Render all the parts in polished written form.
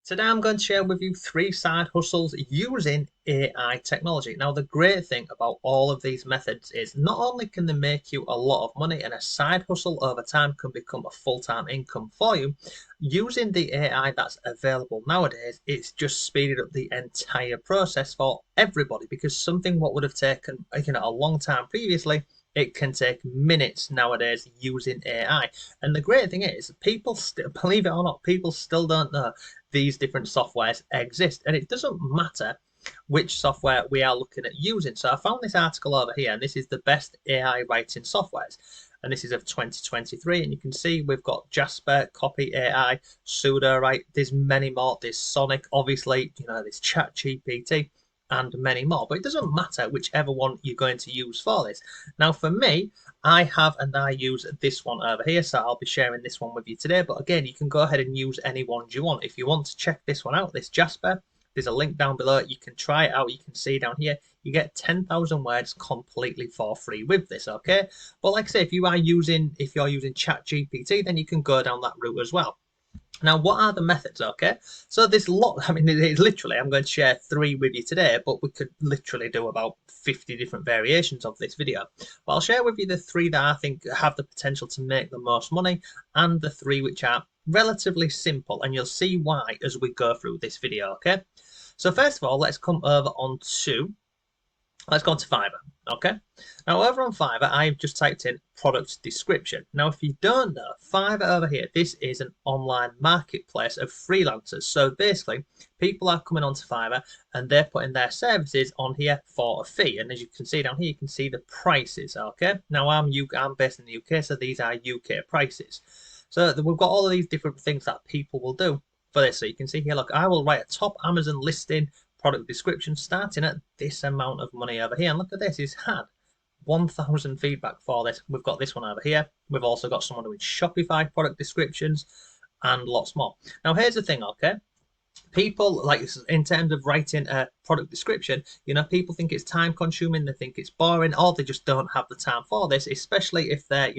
Today I'm going to share with you 3 side hustles using AI technology. Now the great thing about all of these methods is not only can they make you a lot of money, and a side hustle over time can become a full-time income for you, using the AI that's available nowadays, it's just speeded up the entire process for everybody, because something what would have taken a long time previously, it can take minutes nowadays using AI. And the great thing is, people still, believe it or not, people still don't know these different softwares exist, and it doesn't matter which software we are looking at using. So I found this article over here, and this is the best AI writing softwares, and this is of 2023, and you can see we've got Jasper, Copy AI, Sudo, right? There's many more. There's Sonic, obviously, there's ChatGPT and many more, but it doesn't matter whichever one you're going to use for this. Now for me, I use this one over here, so I'll be sharing this one with you today. But again, you can go ahead and use any ones you want. If you want to check this one out, this Jasper, there's a link down below. You can try it out. You can see down here, you get 10,000 words completely for free with this, okay? But like I say, if you're using ChatGPT, then you can go down that route as well. Now, what are the methods, okay? So there's a lot, it's literally, I'm going to share 3 with you today, but we could literally do about 50 different variations of this video. But I'll share with you the 3 that I think have the potential to make the most money, and the 3 which are relatively simple, and you'll see why as we go through this video, okay? So first of all, let's go on to Fiverr, okay? Now over on Fiverr, I've just typed in product description. Now if you don't know, Fiverr over here, this is an online marketplace of freelancers. So basically, people are coming onto Fiverr and they're putting their services on here for a fee. And as you can see down here, you can see the prices, okay? Now I'm based in the UK, so these are UK prices. So we've got all of these different things that people will do for this. So you can see here, look, I will write a top Amazon listing product description starting at this amount of money over here. And look at this, it's had 1,000 feedback for this. We've got this one over here. We've also got someone doing Shopify product descriptions and lots more. Now here's the thing, okay? People, like, in terms of writing a product description, people think it's time consuming, they think it's boring, or they just don't have the time for this, especially if they're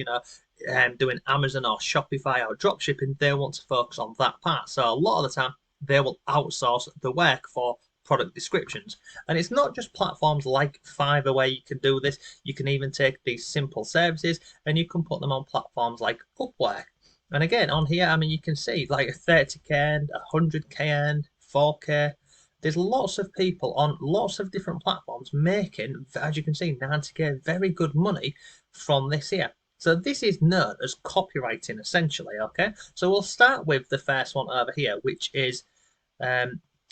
doing Amazon or Shopify or dropshipping. They want to focus on that part, so a lot of the time they will outsource the work for product descriptions. And it's not just platforms like Fiverr where you can do this. You can even take these simple services and you can put them on platforms like Upwork. And again, on here, you can see like a 30k end, 100k end, 4k. There's lots of people on lots of different platforms making, as you can see, 90k, very good money from this here. So this is known as copywriting, essentially, okay? So we'll start with the first one over here, which is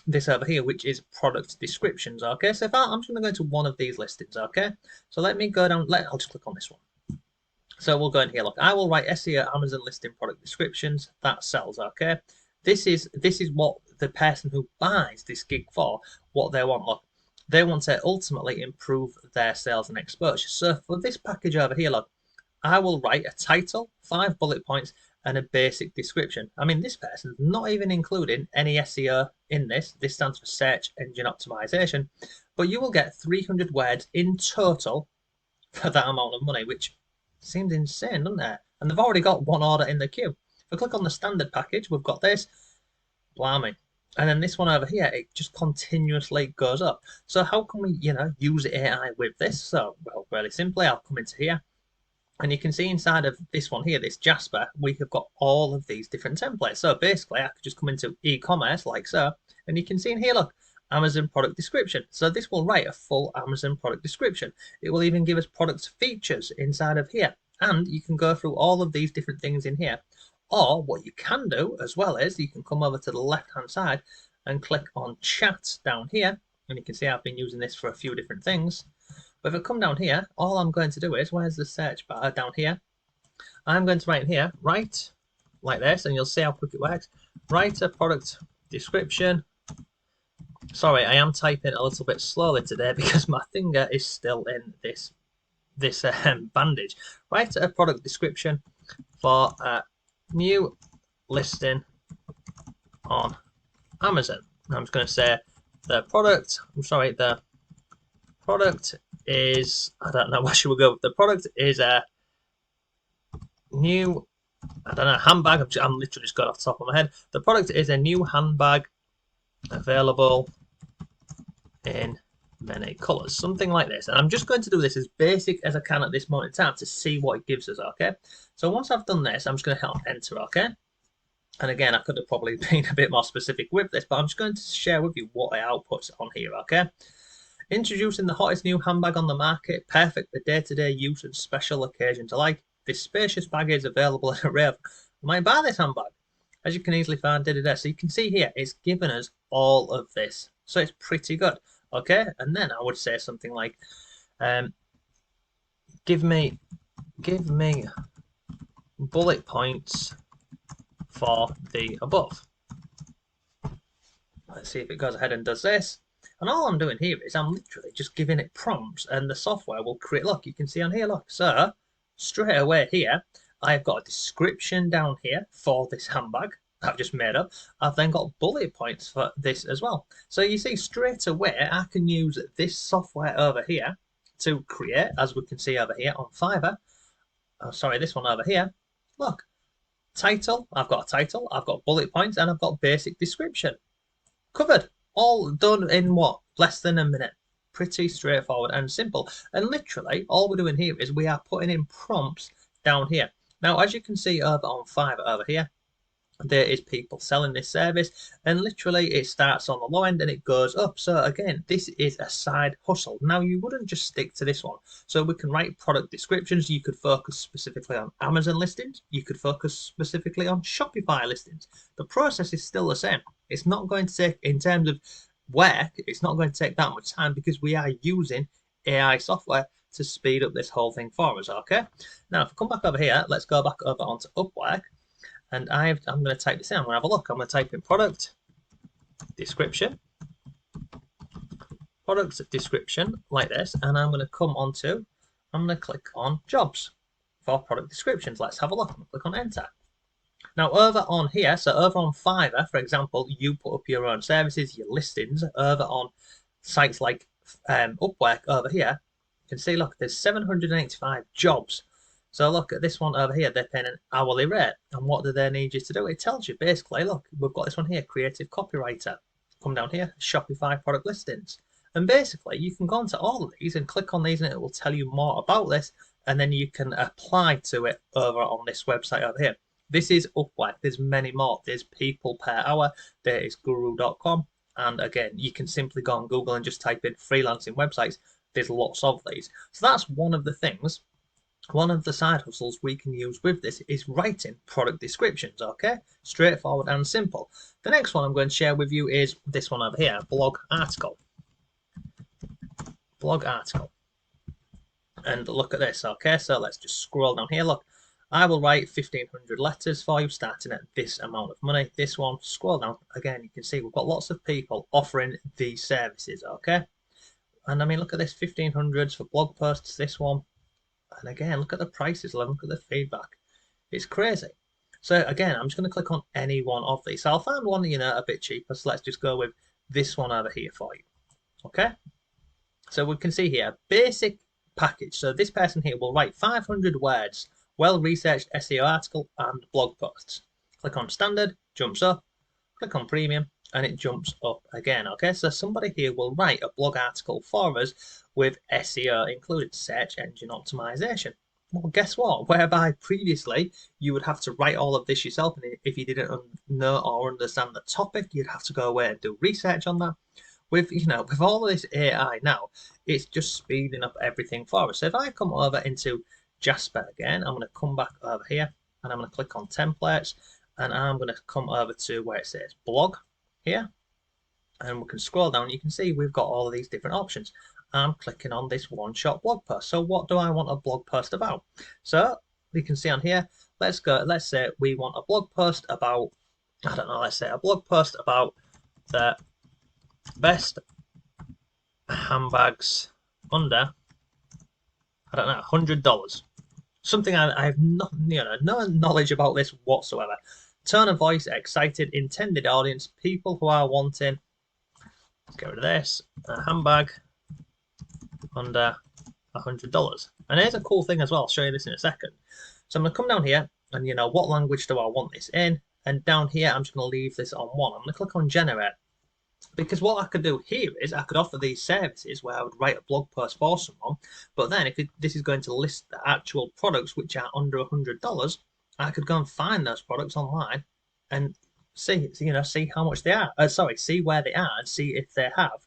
this over here, which is product descriptions, okay? So if I'm just going to go into one of these listings, okay? So let me go down, I'll just click on this one. So we'll go in here, look, I will write SEO Amazon listing product descriptions that sells, okay? This is what the person who buys this gig for, what they want, look. They want to ultimately improve their sales and exposure. So for this package over here, look, I will write a title, 5 bullet points, and a basic description. This person's not even including any SEO in this. This stands for search engine optimization, but you will get 300 words in total for that amount of money, which seems insane, doesn't it? And they've already got one order in the queue. If I click on the standard package, we've got this, blimey. And then this one over here, it just continuously goes up. So how can we, use AI with this? So, well, really simply, I'll come into here. And you can see inside of this one here, this Jasper, we have got all of these different templates. So basically, I could just come into e-commerce like so, and you can see in here, look, Amazon product description. So this will write a full Amazon product description. It will even give us product features inside of here. And you can go through all of these different things in here. Or what you can do as well is you can come over to the left-hand side and click on chat down here. And you can see I've been using this for a few different things. But if I come down here, all I'm going to do is, where's the search bar down here? I'm going to write in here, write like this, and you'll see how quick it works. Write a product description. Sorry, I am typing a little bit slowly today because my finger is still in this bandage. Write a product description for a new listing on Amazon. I'm just going to say the product is, I don't know, where should we go? The product is a new, I don't know, handbag. I'm literally just got off the top of my head. The product is a new handbag available in many colors, something like this. And I'm just going to do this as basic as I can at this moment in time to see what it gives us, okay? So once I've done this, I'm just going to hit enter, okay? And again, I could have probably been a bit more specific with this, but I'm just going to share with you what it outputs on here, okay? Introducing the hottest new handbag on the market, perfect for day-to-day use and special occasions alike. This spacious bag is available in a array of. I might buy this handbag. As you can easily find, so you can see here, it's given us all of this. So it's pretty good, okay? And then I would say something like, give me bullet points for the above. Let's see if it goes ahead and does this. And all I'm doing here is I'm literally just giving it prompts and the software will create, look, you can see on here, look. So straight away here, I've got a description down here for this handbag I've just made up. I've then got bullet points for this as well. So you see straight away, I can use this software over here to create, as we can see over here on Fiverr. Oh, sorry, this one over here. Look, title, I've got a title, I've got bullet points, and I've got basic description. Covered. All done in what? Less than a minute. Pretty straightforward and simple. And literally, all we're doing here is we are putting in prompts down here. Now, as you can see over on Fiverr over here, there is people selling this service, and literally it starts on the low end and it goes up. So again, this is a side hustle. Now you wouldn't just stick to this one. So we can write product descriptions. You could focus specifically on Amazon listings. You could focus specifically on Shopify listings. The process is still the same. It's not going to take, in terms of work, it's not going to take that much time because we are using AI software to speed up this whole thing for us, okay? Now, if I come back over here, let's go back over onto Upwork. And I'm going to type this in. I'm going to have a look. I'm going to type in product description like this, and I'm going to come onto, I'm going to click on jobs for product descriptions. Let's have a look. I'm going to click on enter. Now over on here, so over on Fiverr, for example, you put up your own services, your listings. Over on sites like Upwork over here, you can see, look, there's 785 jobs. So look at this one over here, they're paying an hourly rate. And what do they need you to do? It tells you basically, look, we've got this one here, creative copywriter. Come down here, Shopify product listings. And basically you can go into all of these and click on these and it will tell you more about this. And then you can apply to it over on this website over here. This is Upwork. There's many more. There's people per hour. There is guru.com. And again, you can simply go on Google and just type in freelancing websites. There's lots of these. So that's one of the things. One of the side hustles we can use with this is writing product descriptions, okay? Straightforward and simple. The next one I'm going to share with you is this one over here, blog article. Blog article. And look at this, okay? So let's just scroll down here. Look, I will write 1,500 letters for you starting at this amount of money. This one, scroll down. Again, you can see we've got lots of people offering these services, okay? And I mean, look at this, 1,500s for blog posts, this one. And again, look at the prices, look at the feedback. It's crazy. So again, I'm just going to click on any one of these. So I'll find one, a bit cheaper. So let's just go with this one over here for you. Okay. So we can see here, basic package. So this person here will write 500 words, well-researched SEO article and blog posts. Click on standard, jumps up. Click on premium, and it jumps up again. Okay, so somebody here will write a blog article for us with SEO included, search engine optimization. Well, guess what? Whereby previously you would have to write all of this yourself, and if you didn't know or understand the topic, you'd have to go away and do research on that. With with all of this AI now, it's just speeding up everything for us. So if I come over into Jasper again, I'm going to come back over here and I'm going to click on templates, and I'm going to come over to where it says blog here, and we can scroll down. You can see we've got all of these different options. I'm clicking on this one-shot blog post. So what do I want a blog post about? So you can see on here, let's say we want a blog post about, I don't know, let's say a blog post about the best handbags under, I don't know, $100. Something I have no knowledge about this whatsoever. Tone of voice, excited, intended audience, people who are wanting, let's get rid of this, a handbag under $100. And here's a cool thing as well. I'll show you this in a second. So I'm going to come down here and, what language do I want this in? And down here, I'm just going to leave this on 1. I'm going to click on generate. Because what I could do here is I could offer these services where I would write a blog post for someone, but then if this is going to list the actual products which are under $100, I could go and find those products online and see how much they are. See where they are and see if they have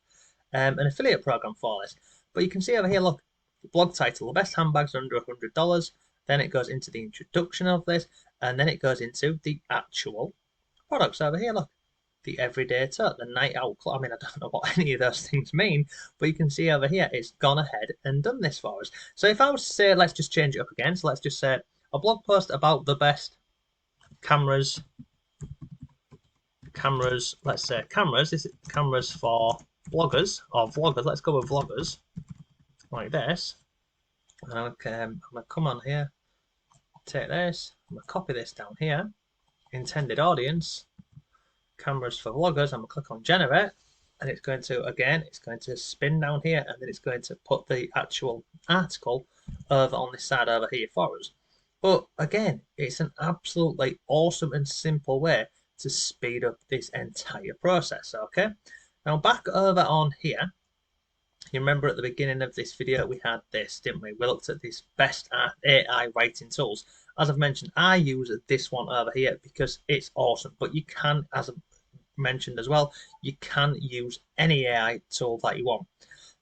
an affiliate program for this. But you can see over here, look, the blog title: the best handbags are under $100. Then it goes into the introduction of this, and then it goes into the actual products over here. Look, the everyday tote, the night out clock. I mean, I don't know what any of those things mean, but you can see over here it's gone ahead and done this for us. So if I was to say, let's just change it up again. So let's just say a blog post about the best cameras. Let's say cameras. This is cameras for bloggers or vloggers. Let's go with vloggers like this. And I'm gonna come on here, take this, I'm gonna copy this down here. Intended audience. Cameras for vloggers. I'm going to click on generate, and it's going to spin down here, and then it's going to put the actual article over on this side over here for us. But again, it's an absolutely awesome and simple way to speed up this entire process. Okay, now back over on here, you remember at the beginning of this video we had this, didn't we? We looked at this best AI writing tools. As I've mentioned, I use this one over here because it's awesome, but you can, as I've mentioned as well, you can use any AI tool that you want.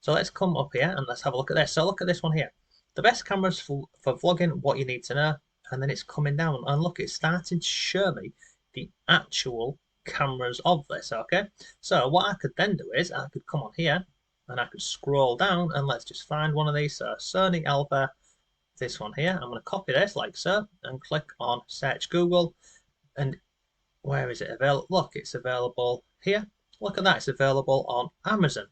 So let's come up here and let's have a look at this. So look at this one here. The best cameras for vlogging, what you need to know. And then it's coming down, and look, it's starting to show me the actual cameras of this, okay? So what I could then do is I could come on here and I could scroll down, and let's just find one of these. So Sony Alpha, this one here. I'm going to copy this like so and click on search Google, and where is it available? Look, it's available here. Look at that, it's available on Amazon.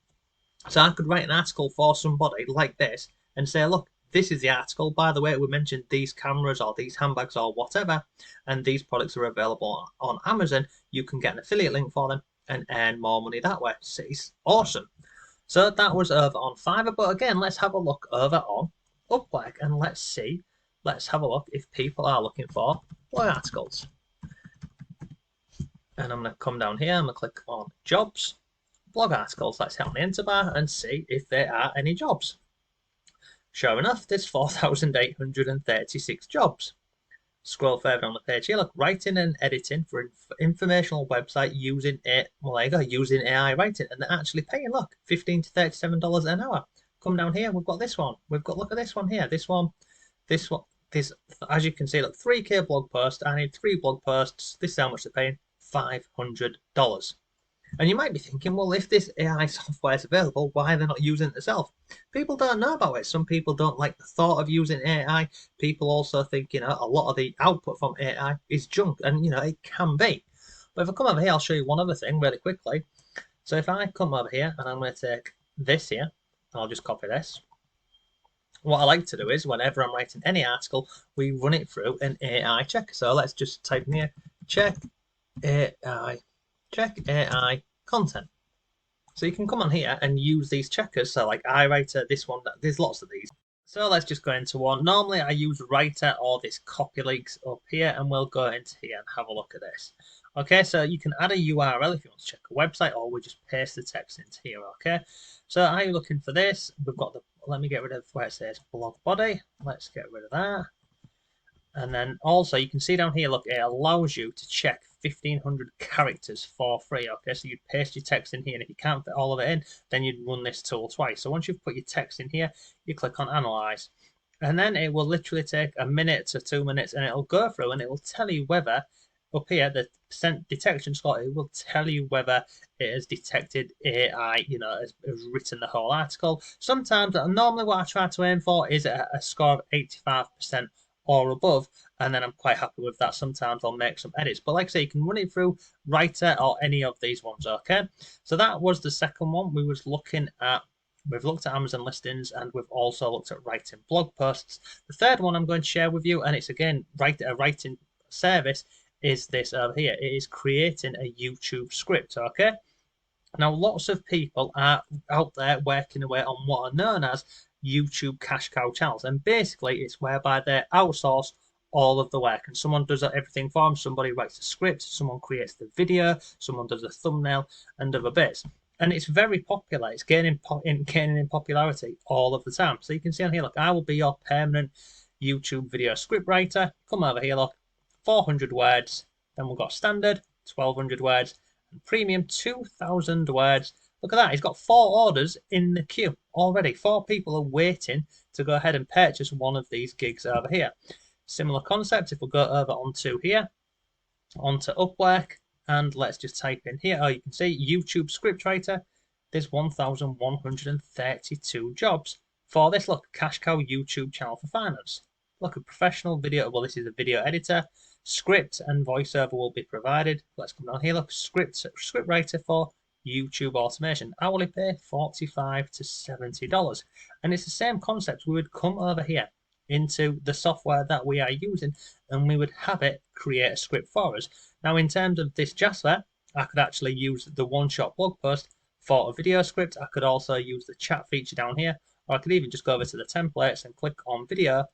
So I could write an article for somebody like this and say, look, this is the article. By the way, we mentioned these cameras or these handbags or whatever, and these products are available on Amazon. You can get an affiliate link for them and earn more money that way. So it's awesome. So that was over on Fiverr, but again, let's have a look over on Upwork and let's have a look if people are looking for blog articles. And I'm going to come down here, I'm going to click on jobs, blog articles. Let's hit on the enter bar and see if there are any jobs. Sure enough, there's 4,836 jobs. Scroll further down the page here, look, writing and editing for informational website using using AI writing, and they're actually paying, look, $15 to $37 an hour. Come down here, we've got this one. Look at this one here. This, as you can see, look, 3K blog post. I need 3 blog posts. This is how much they're paying, $500. And you might be thinking, well, if this AI software is available, why are they not using it themselves? People don't know about it. Some people don't like the thought of using AI. People also think, a lot of the output from AI is junk, and, it can be. But if I come over here, I'll show you one other thing really quickly. So if I come over here and I'm going to take this here, I'll just copy this. What I like to do is whenever I'm writing any article, we run it through an AI checker. So let's just type in here, check AI content. So you can come on here and use these checkers. So like iWriter, this one, there's lots of these. So let's just go into one. Normally I use Writer or this copy links up here, and we'll go into here and have a look at this. Okay, so you can add a URL if you want to check a website, or we just paste the text into here. Okay, so are you looking for this? We've got let me get rid of where it says blog body. Let's get rid of that. And then also you can see down here, look, it allows you to check 1,500 characters for free. Okay, so you'd paste your text in here, and if you can't fit all of it in, then you'd run this tool twice. So once you've put your text in here, you click on analyze, and then it will literally take a minute to 2 minutes, and it'll go through and it will tell you whether, up here, the percent detection score, it will tell you whether it has detected AI, has written the whole article. Sometimes, normally what I try to aim for is a score of 85% or above, and then I'm quite happy with that. Sometimes I'll make some edits, but like I say, you can run it through Writer or any of these ones. Okay, so that was the second one. We've looked at Amazon listings, and we've also looked at writing blog posts. The third one I'm going to share with you, and it's again a writing service, is this over here. It is creating a YouTube script. Okay, now lots of people are out there working away on what are known as YouTube cash cow channels, and basically it's whereby they outsource all of the work, and someone does everything for them. Somebody writes a script, someone creates the video, someone does a thumbnail and other bits. and it's very popular. It's gaining in popularity all of the time. So you can see on here, look, I will be your permanent YouTube video script writer. Come over here, look, 400 words. Then we've got standard, 1200 words, and premium, 2000 words. Look at that, he's got 4 orders in the queue already. 4 people are waiting to go ahead and purchase one of these gigs over here. Similar concept, if we go over onto here, onto Upwork, and let's just type in here. Oh, you can see YouTube scriptwriter. There's 1,132 jobs for this. Look, cash cow YouTube channel for finance. Look, a professional video. Well, this is a video editor. Script and voiceover will be provided. Let's come down here. Look, script writer for YouTube automation. Hourly pay $45 to $70, and it's the same concept. We would come over here into the software that we are using, and we would have it create a script for us. Now, in terms of this Jasper, I could actually use the one-shot blog post for a video script. I could also use the chat feature down here, or I could even just go over to the templates and click on video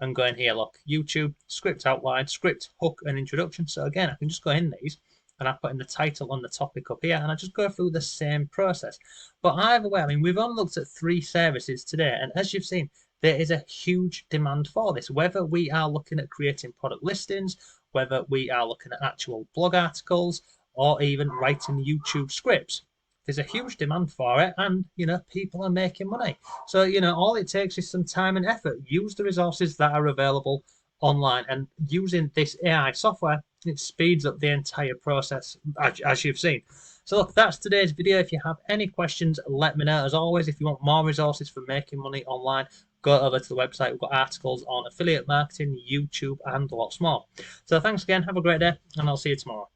and go in here, look, YouTube, script outline, script, hook, and introduction. So again, I can just go in these, and I put in the title on the topic up here, and I just go through the same process. But either way, I mean, we've only looked at 3 services today, and as you've seen, there is a huge demand for this. Whether we are looking at creating product listings, whether we are looking at actual blog articles, or even writing YouTube scripts, there's a huge demand for it, and people are making money. So all it takes is some time and effort. Use the resources that are available online, and using this AI software, it speeds up the entire process, as you've seen. So look, that's today's video. If you have any questions, let me know. As always, if you want more resources for making money online, go over to the website. We've got articles on affiliate marketing, YouTube, and lots more. So thanks again. Have a great day, and I'll see you tomorrow.